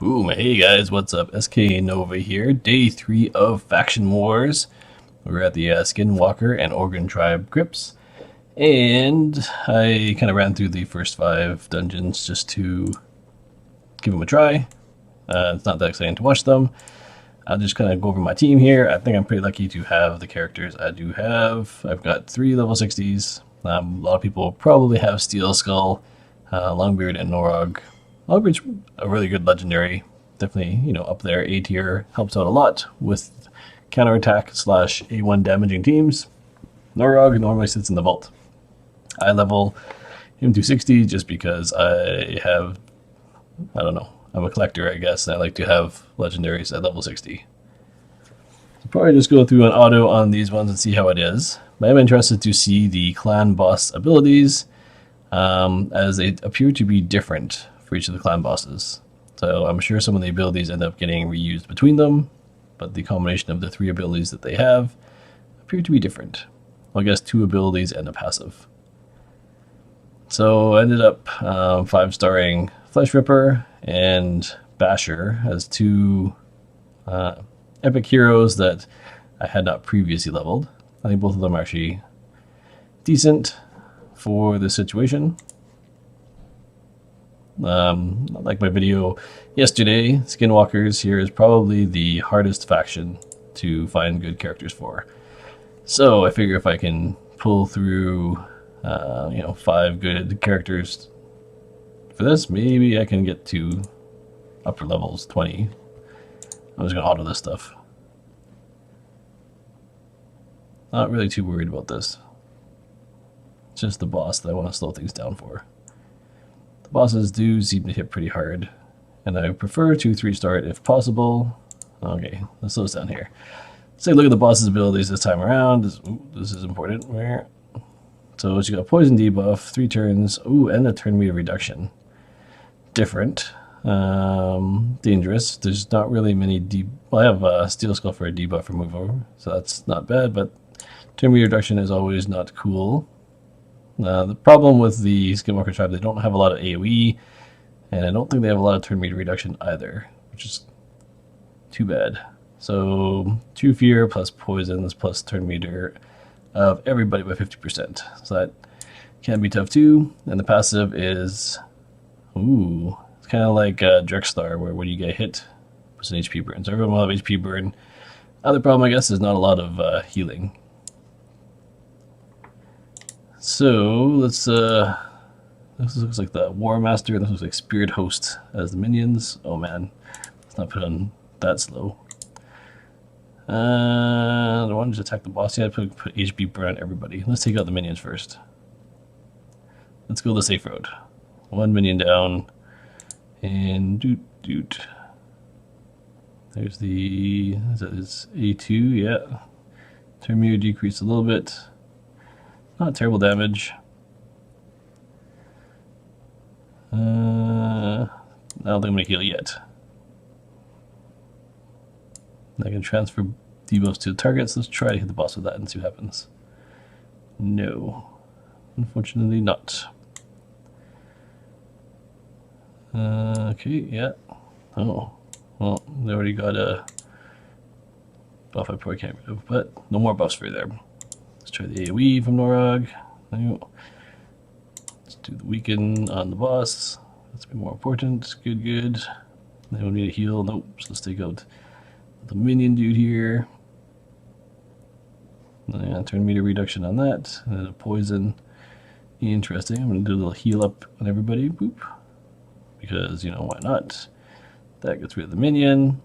Boom, hey guys, what's up? SKNOVA here, day 3 of Faction Wars. We're at the Skinwalker and Ogryn Tribe crypts, and I kind of ran through the first 5 dungeons just to give them a try. It's not that exciting to watch them. I'll just kind of go over my team here. I think I'm pretty lucky to have the characters I do have. I've got 3 level 60s. A lot of people probably have Steel Skull, Longbeard, and Norog. Longbeard's a really good legendary. Definitely, up there. A tier helps out a lot with counterattack / A1 damaging teams. Norog normally sits in the vault. I level him to 60 just because I don't know, I'm a collector, I guess, and I like to have legendaries at level 60. So probably just go through an auto on these ones and see how it is. But I'm interested to see the clan boss abilities, as they appear to be different for each of the clan bosses. So I'm sure some of the abilities end up getting reused between them, but the combination of the 3 abilities that they have appear to be different. Well, I guess 2 abilities and a passive. So I ended up 5-starring Flesh Ripper and Basher as 2 epic heroes that I had not previously leveled. I think both of them are actually decent for this situation. Like my video yesterday, Skinwalkers here is probably the hardest faction to find good characters for. So I figure if I can pull through 5 good characters for this, maybe I can get to upper levels 20. I'm just gonna auto this stuff. Not really too worried about this. It's just the boss that I want to slow things down for. The bosses do seem to hit pretty hard, and I prefer to 3-star it if possible. Okay, let's slow this down here. Let's take a look at the boss's abilities this time around. This is important. Where? So you got poison debuff, 3 turns, and a turn meter reduction. Different. Dangerous. There's not really many well, I have Steel Skull for a debuff removal, so that's not bad, but turn meter reduction is always not cool. The problem with the Skinwalker tribe, they don't have a lot of AoE, and I don't think they have a lot of turn meter reduction either, which is too bad. So 2 fear plus poisons plus turn meter of everybody by 50%. So that can be tough too. And the passive is, it's kind of like Drexstar, where when you get hit, it's an HP burn. So everyone will have HP burn. Other problem, I guess, is not a lot of healing. So let's this looks like the War Master, and this looks like Spirit Host as the minions. Oh man, let's not put on that slow. I don't want to attack the boss yet. Put HP burn on everybody. Let's take out the minions first. Let's go the safe road. 1 minion down, and doot. There's the, is A2, yeah. Turn meter decreased a little bit. Not terrible damage. I don't think I'm going to heal yet. I can transfer debuffs to the targets. Let's try to hit the boss with that and see what happens. No. Unfortunately not. Okay, yeah. Oh. Well, they already got a buff I probably can't remove, but no more buffs for you there. Let's try the AoE from Norog. Let's do the weaken on the boss. That's be more important. Good. They don't need a heal. Nope. So let's take out the minion dude here. Turn meter reduction on that. And then a poison. Interesting. I'm going to do a little heal up on everybody. Boop. Because, why not? That gets rid of the minion.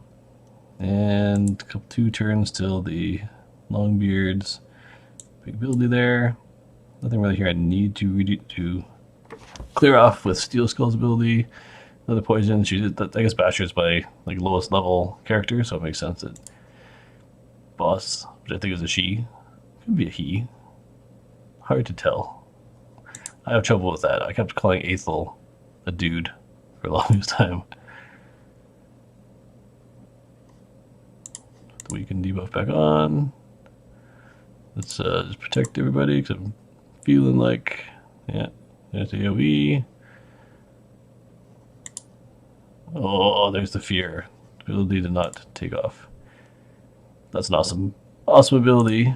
And 2 turns till the Longbeard's big ability there. Nothing really here I need to clear off with Steel Skull's ability. Another poison. She did that. I guess Basher is my lowest level character, so it makes sense that boss, which I think is a she, could be a he. Hard to tell. I have trouble with that. I kept calling Aethel a dude for the longest time. The weaken debuff back on. Let's just protect everybody, because I'm feeling like, yeah, there's AoE. Oh, there's the fear. Ability to not take off. That's an awesome ability.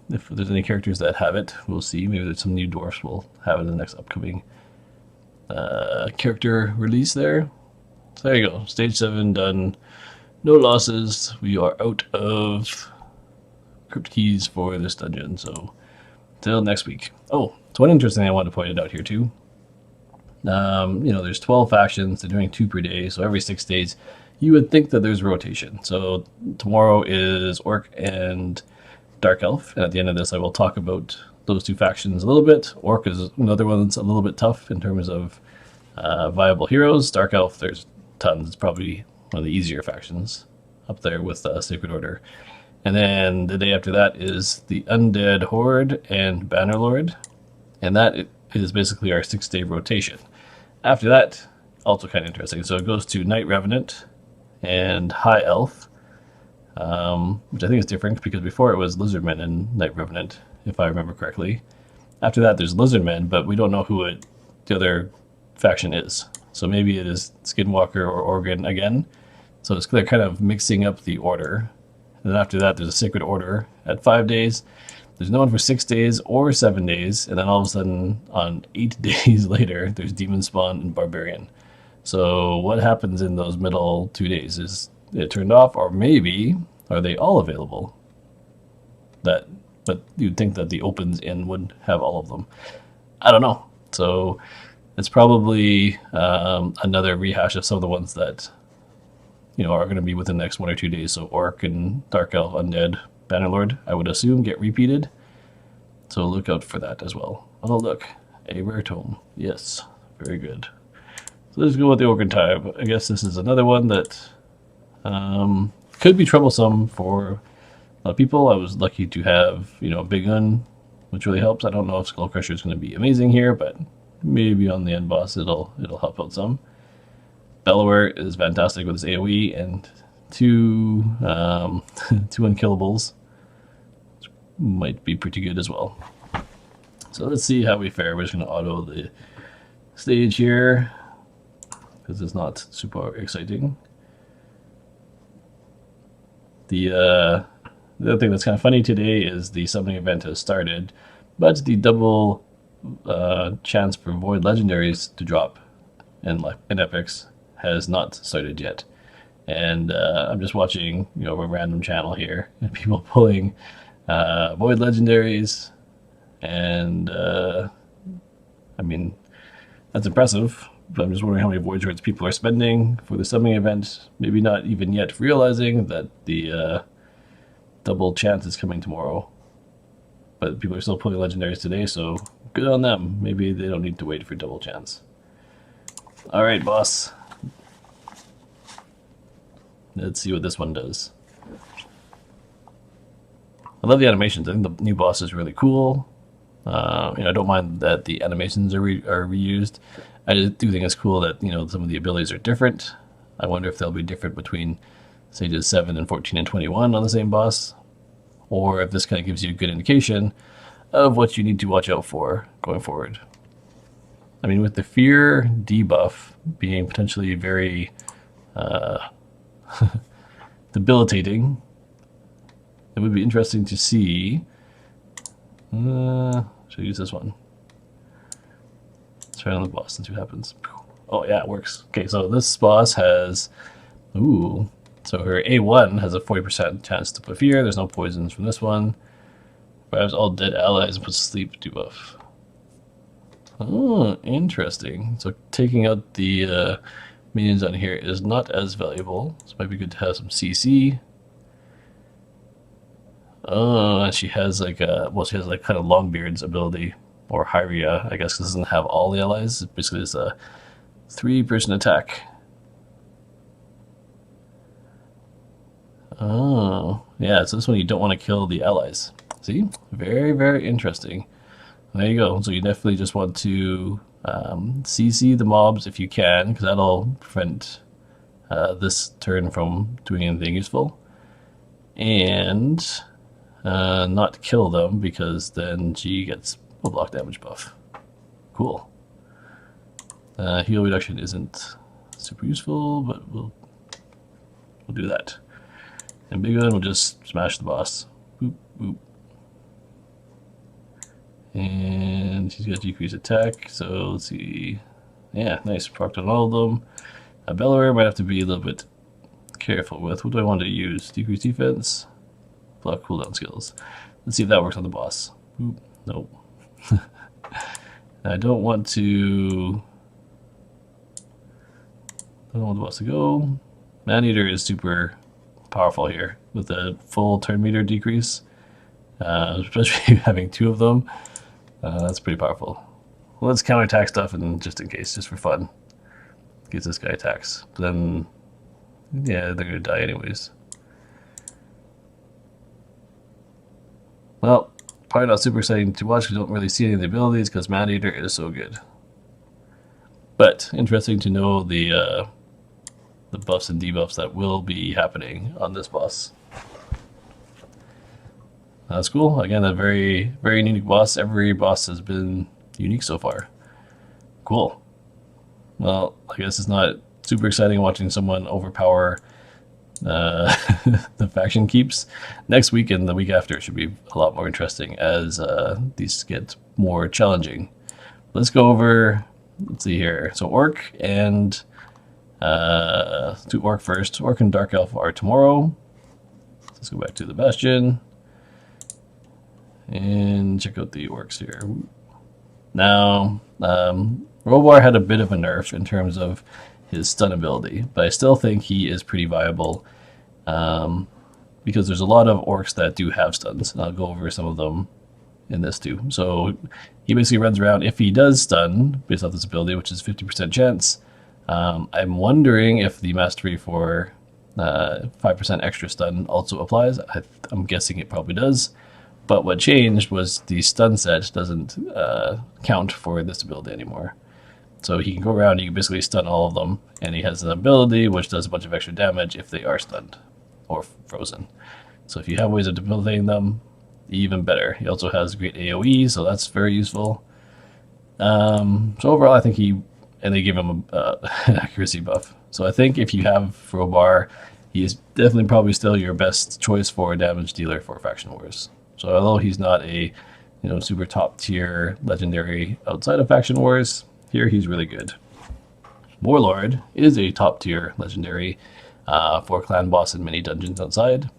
If there's any characters that have it, we'll see. Maybe there's some new dwarfs we'll have in the next upcoming character release there. So there you go. Stage 7 done. No losses. We are out of crypt keys for this dungeon. So till next week. Oh, so one interesting thing I wanted to point out here too. There's 12 factions. They're doing 2 per day. So every 6 days, you would think that there's rotation. So tomorrow is Orc and Dark Elf. And at the end of this, I will talk about those 2 factions a little bit. Orc is another one that's a little bit tough in terms of viable heroes. Dark Elf, there's tons. It's probably one of the easier factions up there with Sacred Order. And then the day after that is the Undead Horde and Bannerlord. And that is basically our 6-day rotation. After that, also kind of interesting. So it goes to Night Revenant and High Elf, which I think is different because before it was Lizardmen and Night Revenant, if I remember correctly. After that, there's Lizardmen, but we don't know who the other faction is. So maybe it is Skinwalker or Ogryn again. So they're kind of mixing up the order. And then after that, there's a Sacred Order at 5 days. There's no one for 6 days or 7 days. And then all of a sudden, on 8 days later, there's Demon Spawn and Barbarian. So what happens in those middle 2 days? Is it turned off, or maybe are they all available? But you'd think that the Opens Inn would have all of them. I don't know. So it's probably another rehash of some of the ones that are going to be within the next 1 or 2 days. So Orc and Dark Elf, Undead, Bannerlord, I would assume, get repeated. So look out for that as well. Oh, look. A rare tome. Yes. Very good. So let's go with the Ogryn Tribe. I guess this is another one that could be troublesome for a lot of people. I was lucky to have, Big Gun, which really helps. I don't know if Skull Crusher is going to be amazing here, but maybe on the end boss it'll help out some. Bellower is fantastic with his AoE and 2 unkillables, which might be pretty good as well. So let's see how we fare. We're just going to auto the stage here because it's not super exciting. The other thing that's kind of funny today is the summoning event has started, but the double chance for Void Legendaries to drop in epics has not started yet. And I'm just watching, a random channel here, and people pulling Void Legendaries, and I mean, that's impressive, but I'm just wondering how many Void Shards people are spending for the summoning event, maybe not even yet realizing that the double chance is coming tomorrow. But people are still pulling Legendaries today, so good on them. Maybe they don't need to wait for double chance. Alright, boss. Let's see what this one does. I love the animations. I think the new boss is really cool. I don't mind that the animations are reused. I do think it's cool that some of the abilities are different. I wonder if they'll be different between stages 7 and 14 and 21 on the same boss, or if this kind of gives you a good indication of what you need to watch out for going forward. I mean, with the fear debuff being potentially very debilitating, it would be interesting to see. Should I use this one? Let's try on the boss and see what happens. Oh yeah, it works. Okay, so this boss has, so her A1 has a 40% chance to put fear. There's no poisons from this one. Grabs all dead allies and puts sleep debuff. Oh, interesting. So taking out the minions on here is not as valuable. So it might be good to have some CC. Oh, and she has like she has like kind of Longbeard's ability, or Hyria, I guess, because it doesn't have all the allies. It basically is a 3-person attack. Oh, yeah, so this one you don't want to kill the allies. See? Very, very interesting. There you go. So you definitely just want to CC the mobs if you can, because that'll prevent this turn from doing anything useful. And not kill them, because then she gets a block damage buff. Cool. Heal reduction isn't super useful, but we'll do that. And big one will just smash the boss. Boop, boop. And he's got decreased attack, so let's see. Yeah, nice. Procced on all of them. A Bellower might have to be a little bit careful with. What do I want to use? Decreased defense, block cooldown skills. Let's see if that works on the boss. Oop, nope. I don't want to. I don't want the boss to go. Maneater is super powerful here with a full turn meter decrease, especially having 2 of them. That's pretty powerful. Well, let's counterattack stuff, and just in case, just for fun, gets this guy attacks. But then, yeah, they're gonna die anyways. Well, probably not super exciting to watch because we don't really see any of the abilities because Maneater is so good. But interesting to know the buffs and debuffs that will be happening on this boss. That's cool. Again, a very, very unique boss. Every boss has been unique so far. Cool. Well, I guess it's not super exciting watching someone overpower the faction keeps. Next week and the week after should be a lot more interesting as these get more challenging. Let's go over, let's see here. So Orc and do Orc first. Orc and Dark Elf are tomorrow. Let's go back to the Bastion and check out the Orcs here. Now, Robo had a bit of a nerf in terms of his stun ability, but I still think he is pretty viable because there's a lot of Orcs that do have stuns, and I'll go over some of them in this too. So he basically runs around. If he does stun based off this ability, which is 50% chance, I'm wondering if the mastery for 5% extra stun also applies. I'm guessing it probably does. But what changed was the stun set doesn't count for this ability anymore. So he can go around, he can basically stun all of them, and he has an ability which does a bunch of extra damage if they are stunned or frozen. So if you have ways of debilitating them, even better. He also has great AoE, so that's very useful. So overall, I think and they give him an accuracy buff. So I think if you have Robo, he is definitely probably still your best choice for a damage dealer for Faction Wars. So although he's not a super top tier legendary outside of Faction Wars, here he's really good. Warlord is a top tier legendary for clan boss and many dungeons outside,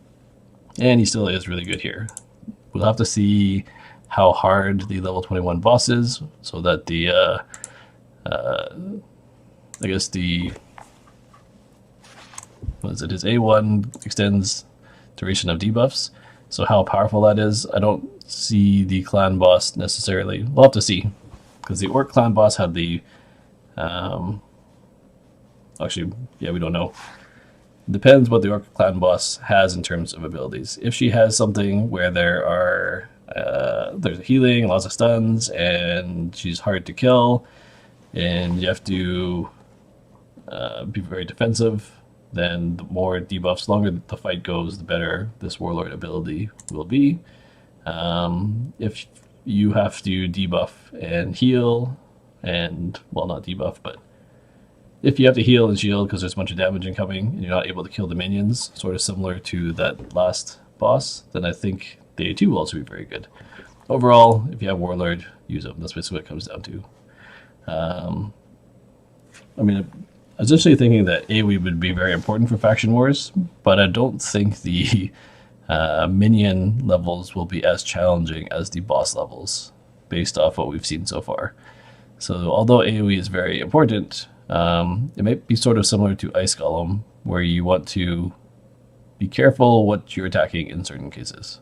and he still is really good here. We'll have to see how hard the level 21 boss is, so that the I guess the his A1 extends duration of debuffs. So how powerful that is, I don't see the clan boss necessarily. We'll have to see, because the Orc clan boss had the actually, yeah, we don't know. It depends what the Orc clan boss has in terms of abilities. If she has something where there's a healing, lots of stuns, and she's hard to kill, and you have to be very defensive, then the more debuffs, the longer the fight goes, the better this Warlord ability will be. If you have to debuff and heal, well, not debuff, but if you have to heal and shield because there's a bunch of damage incoming and you're not able to kill the minions, sort of similar to that last boss, then I think the A2 will also be very good. Overall, if you have Warlord, use them. That's basically what it comes down to. I mean, I was initially thinking that AoE would be very important for Faction Wars, but I don't think the minion levels will be as challenging as the boss levels, based off what we've seen so far. So although AoE is very important, it might be sort of similar to Ice Golem, where you want to be careful what you're attacking in certain cases.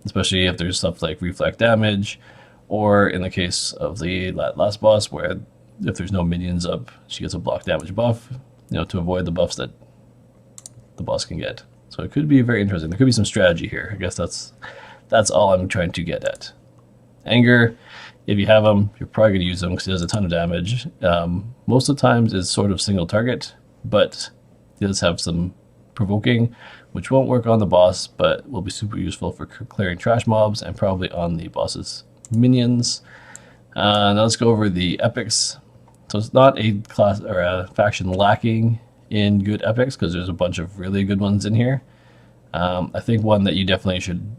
Especially if there's stuff like reflect damage, or in the case of the last boss, where if there's no minions up, she gets a block damage buff, to avoid the buffs that the boss can get. So it could be very interesting. There could be some strategy here. I guess that's all I'm trying to get at. Anger, if you have them, you're probably going to use them because he does a ton of damage. Most of the times it's sort of single target, but he does have some provoking, which won't work on the boss, but will be super useful for clearing trash mobs and probably on the boss's minions. Now let's go over the epics. So it's not a class or a faction lacking in good epics, because there's a bunch of really good ones in here. I think one that you definitely should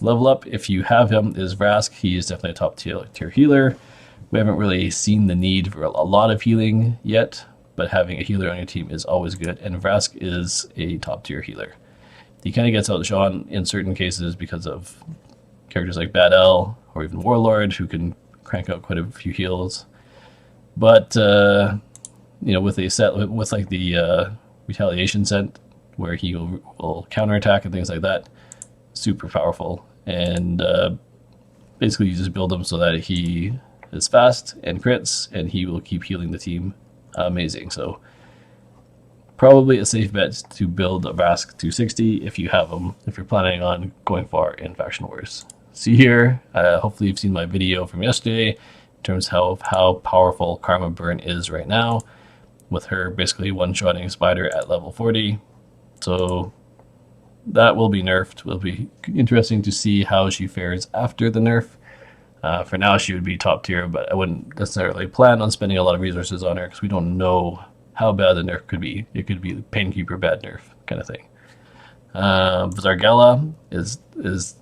level up if you have him is Vrask. He is definitely a top tier healer. We haven't really seen the need for a lot of healing yet, but having a healer on your team is always good, and Vrask is a top tier healer. He kind of gets outshone in certain cases because of characters like Bad L or even Warlord, who can crank out quite a few heals. But with a set with like the retaliation set, where he will counterattack and things like that, super powerful. And basically you just build him so that he is fast and crits, and he will keep healing the team. Amazing. So probably a safe bet to build a Vrask 260 if you have him, if you're planning on going far in Faction Wars. See here, hopefully you've seen my video from yesterday in terms of how powerful Karma Burn is right now, with her basically one-shotting Spider at level 40. So that will be nerfed. It will be interesting to see how she fares after the nerf. For now, she would be top tier, but I wouldn't necessarily plan on spending a lot of resources on her, because we don't know how bad the nerf could be. It could be Painkeeper bad nerf kind of thing. Zargella is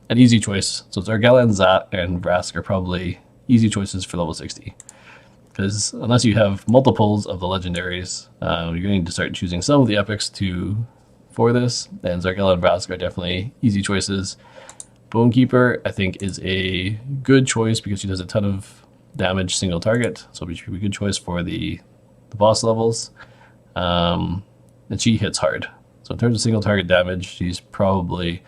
an easy choice. So Zargella and Vrask are probably easy choices for level 60. Because unless you have multiples of the legendaries, you're going to start choosing some of the epics for this. And Zargella and Vrask are definitely easy choices. Bonekeeper, I think, is a good choice because she does a ton of damage single target, so it should be a good choice for the boss levels. And she hits hard. So in terms of single target damage, she's probably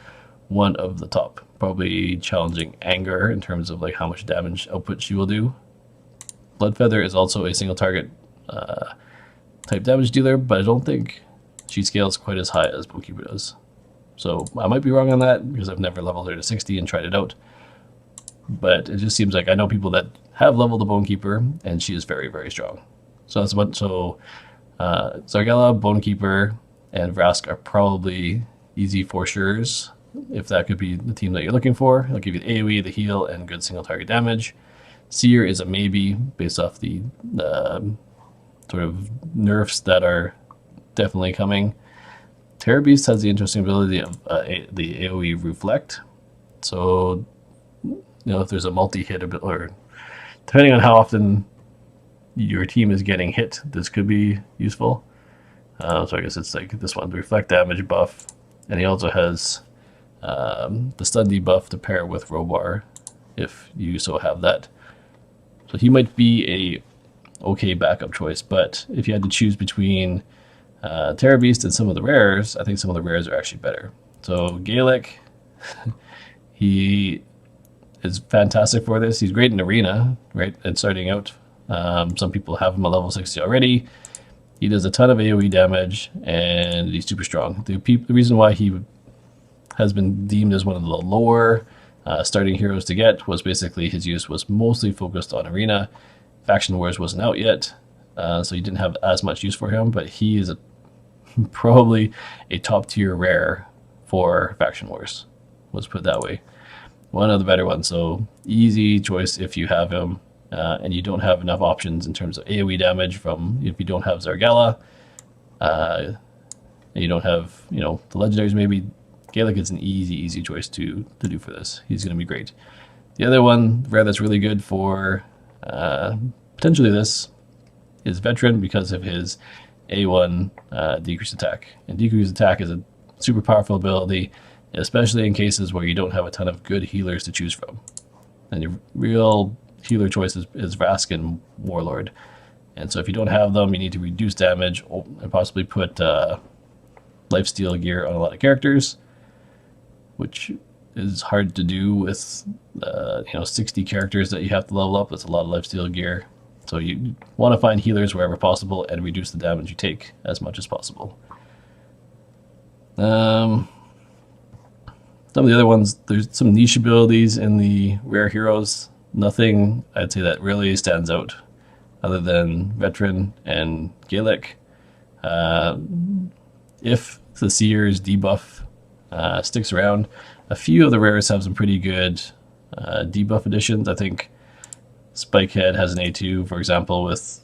one of the top. Probably challenging Anger in terms of like how much damage output she will do. Bloodfeather is also a single target type damage dealer, but I don't think she scales quite as high as Bonekeeper does. So I might be wrong on that, because I've never leveled her to 60 and tried it out. But it just seems like I know people that have leveled the Bonekeeper, and she is very, very strong. So that's what. So Zargella, Bonekeeper, and Vrask are probably easy for sure's, if that could be the team that you're looking for. It'll give you the AoE, the heal, and good single target damage. Seer is a maybe based off the sort of nerfs that are definitely coming. Terror Beast has the interesting ability of the AoE Reflect. So, if there's a multi-hit ability, or depending on how often your team is getting hit, this could be useful. So I guess it's like this one, the Reflect damage buff. And he also has the stun debuff to pair with Robo, if you so have that. So he might be a okay backup choice, but if you had to choose between Terror Beast and some of the rares, I think some of the rares are actually better. So Gaelic, he is fantastic for this. He's great in Arena, right? And starting out, some people have him at level 60 already. He does a ton of AoE damage, and he's super strong. The reason why he has been deemed as one of the lower starting heroes to get was basically his use was mostly focused on Arena. Faction Wars wasn't out yet, so you didn't have as much use for him, but he is probably a top tier rare for Faction Wars. Let's put it that way. One of the better ones, so easy choice if you have him, and you don't have enough options in terms of AoE damage from, if you don't have Zargella, and you don't have, the legendaries maybe. Gaelic is an easy choice to do for this. He's going to be great. The other one, rare that's really good for potentially this, is Veteran, because of his A1 decreased attack. And decreased attack is a super powerful ability, especially in cases where you don't have a ton of good healers to choose from. And your real healer choice is Vrask and Warlord. And so if you don't have them, you need to reduce damage and possibly put lifesteal gear on a lot of characters, which is hard to do with 60 characters that you have to level up. That's a lot of lifesteal gear. So you want to find healers wherever possible and reduce the damage you take as much as possible. Some of the other ones, there's some niche abilities in the rare heroes. Nothing I'd say that really stands out other than Veteran and Gaelic. If the Seer's debuff sticks around, a few of the rares have some pretty good debuff additions. I think Spikehead has an A2, for example, with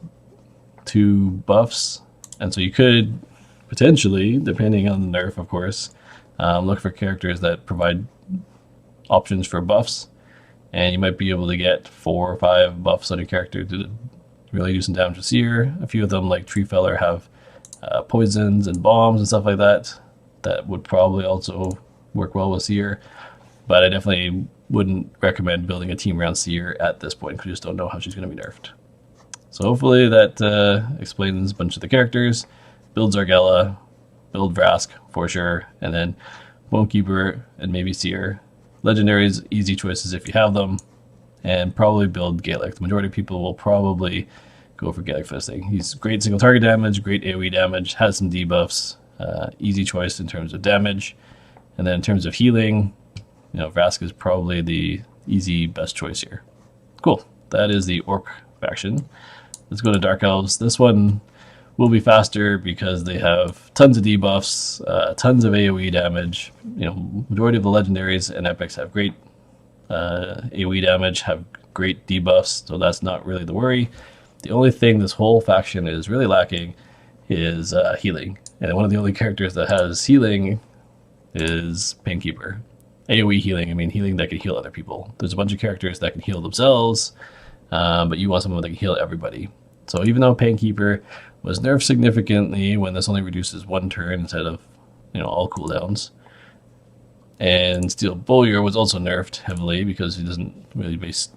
2 buffs. And so you could potentially, depending on the nerf, of course, look for characters that provide options for buffs. And you might be able to get 4 or 5 buffs on your character to really do some damage with Seer. A few of them, like Tree Feller, have poisons and bombs and stuff like that. That would probably also work well with Seer. But I definitely wouldn't recommend building a team around Seer at this point because you just don't know how she's going to be nerfed. So hopefully that explains a bunch of the characters. Build Zargella, build Vrask for sure, and then Bonekeeper and maybe Seer. Legendaries, easy choices if you have them, and probably build Gaelic. The majority of people will probably go for Gaelic for this thing. He's great single target damage, great AoE damage, has some debuffs, easy choice in terms of damage. And then in terms of healing, you know, Vrask is probably the easy best choice here. Cool, that is the Orc faction. Let's go to Dark Elves. This one will be faster because they have tons of debuffs, tons of AoE damage. You know, majority of the legendaries and epics have great AoE damage, have great debuffs, so that's not really the worry. The only thing this whole faction is really lacking is healing. And one of the only characters that has healing is Painkeeper. AoE healing, I mean healing that can heal other people. There's a bunch of characters that can heal themselves, but you want someone that can heal everybody. So even though Painkeeper was nerfed significantly when this only reduces 1 turn instead of, you know, all cooldowns, and Steel Bowyer was also nerfed heavily because he doesn't really base,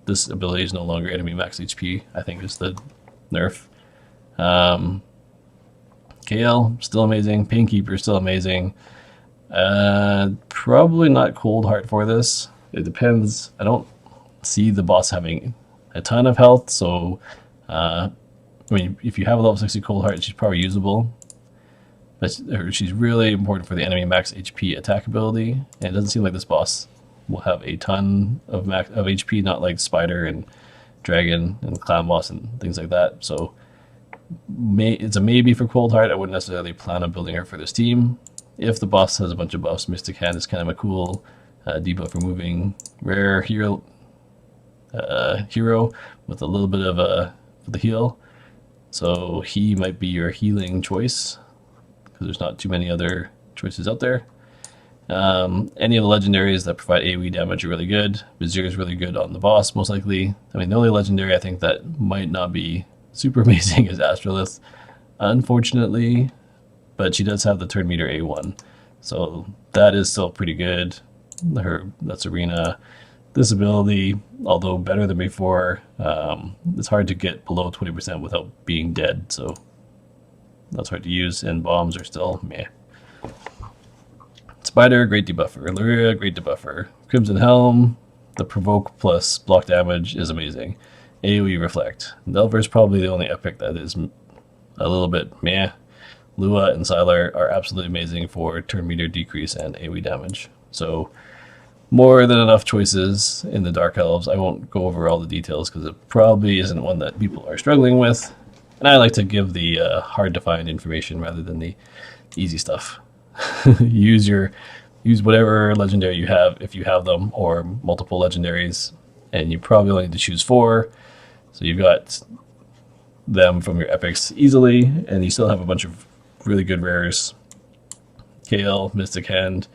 this ability is no longer enemy max HP, I think is the nerf. KL, still amazing. Painkeeper, still amazing. Probably not Cold Heart for this. It depends. I don't see the boss having a ton of health, so I mean, if you have a level 60 Cold Heart, she's probably usable. But she's really important for the enemy max HP attack ability, and it doesn't seem like this boss will have a ton of HP, not like Spider and Dragon and Clown Boss and things like that. So it's a maybe for Cold Heart. I wouldn't necessarily plan on building her for this team. If the boss has a bunch of buffs, Mystic Hand is kind of a cool debuff removing rare hero with a little bit of the heal. So he might be your healing choice because there's not too many other choices out there. Any of the legendaries that provide AoE damage are really good. Vizier is really good on the boss, most likely. I mean, the only legendary I think that might not be super amazing is Astrolith, unfortunately, but she does have the turn meter A1, so that is still pretty good. That's Arena. This ability, although better than before, it's hard to get below 20% without being dead, so that's hard to use, and bombs are still meh. Spider, great debuffer. Illyria, great debuffer. Crimson Helm, the provoke plus block damage is amazing. AoE Reflect. Delver is probably the only epic that is a little bit meh. Lua and Sylar are absolutely amazing for turn meter decrease and AoE damage. So more than enough choices in the Dark Elves. I won't go over all the details because it probably isn't one that people are struggling with. And I like to give the hard to find information rather than the easy stuff. use whatever legendary you have if you have them, or multiple legendaries, and you probably only need to choose 4. So you've got them from your epics easily, and you still have a bunch of really good rares. KL, Mystic Hand,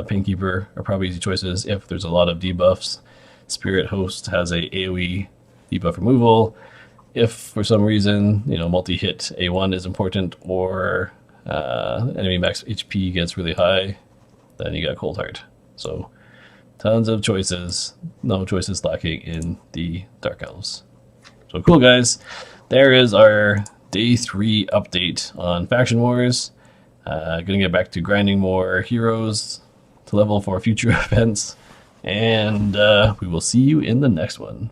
Painkeeper are probably easy choices if there's a lot of debuffs. Spirit Host has a AoE debuff removal. If for some reason, you know, multi-hit A1 is important, or enemy max HP gets really high, then you got Cold Heart. So tons of choices, no choices lacking in the Dark Elves. So cool, guys. There is our day 3 update on Faction Wars. Gonna get back to grinding more heroes to level for future events, and we will see you in the next one.